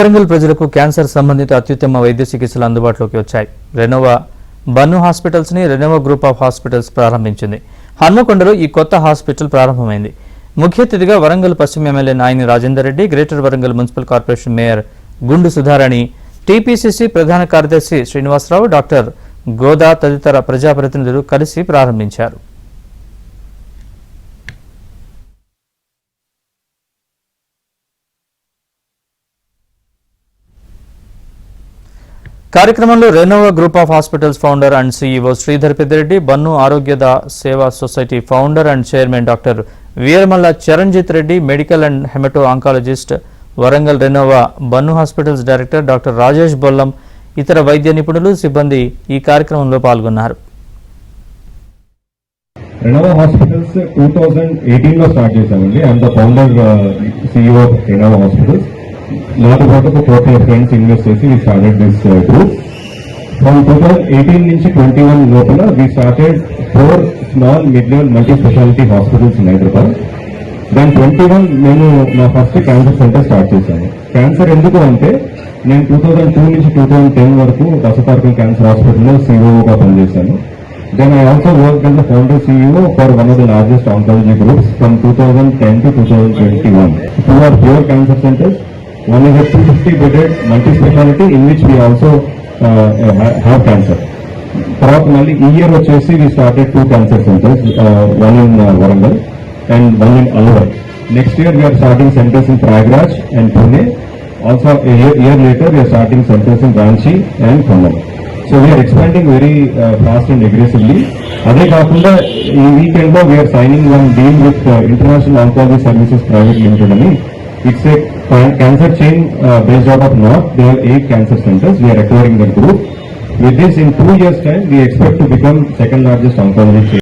వరంగల్ ప్రజలకు క్యాన్సర్ సంబంధిత అత్యుత్తమ వైద్య చికిత్సలు అందుబాటులోకి వచ్చాయి. రెనోవా బన్ను హాస్పిటల్స్ ని రెనోవా గ్రూప్ ఆఫ్ హాస్పిటల్స్ ప్రారంభించింది. హన్మకొండలో ఈ కొత్త హాస్పిటల్ ప్రారంభమైంది. ముఖ్య అతిథిగా వరంగల్ పశ్చిమ MLA Nayani Rajender Reddy, greater Warangal municipal corporation mayor గుండు సుధారాణి, టీపీసీసీ ప్రధాన కార్యదర్శి శ్రీనివాసరావు, డాక్టర్ గోదా తదితర ప్రజాప్రతినిధులు కలిసి ప్రారంభించారు. కార్యక్రమంలో Renova group of hospitals founder and CEO Sridhar Peddireddy, Bannu Arogyada Seva society founder and chairman doctor Veeramalla Charanjit Reddy, medical and haemato oncologist, Warangal Renova Bannu hospitals director doctor Rajesh Bollam, ఇతర వైద్య నిపుణులు, సిబ్బంది ఈ కార్యక్రమంలో పాల్గొన్నారు. రెనోవా హాస్పిటల్స్ 2018 లో స్టార్ట్ చేశామండి. I'm the founder CEO of Renova hospitals. నాతో పాటు ఒక 4 ఫ్రెండ్స్ ఇన్వెస్ట్ చేసి we started this group. From 2018 నుంచి 21 లోపల we started 4 small mid-level multi-specialty hospitals in Hyderabad. Then 21 నేను నా ఫస్ట్ క్యాన్సర్ సెంటర్ స్టార్ట్ చేశాను. క్యాన్సర్ ఎందుకు అంటే నేను 2002 నుంచి 2010 వరకు దశతారకం క్యాన్సర్ హాస్పిటల్లో సీఈఓగా పనిచేశాను. Then I also worked as the founder CEO for one of the largest oncology groups from 2010 to 2021. Two are pure cancer centers. One is a 250-bedded multi-speciality in which we also have cancer. Throughout Mali, year వచ్చేసి we started 2 cancer centers, one in Warangal and one in Alwar. Next year we are starting centers in Prayagraj and Pune. Also a year later we are starting centers in Ranchi and Khammam. So we are expanding very fast and aggressively. అదే కాకుండా ఈ weekend లో we are signing one deal with International Oncology Services Private Limited అని. It's a cancer chain based out of North. There are 8 cancer centers. We are acquiring that group. With this, in 2 years' time, we expect to become second largest oncology chain.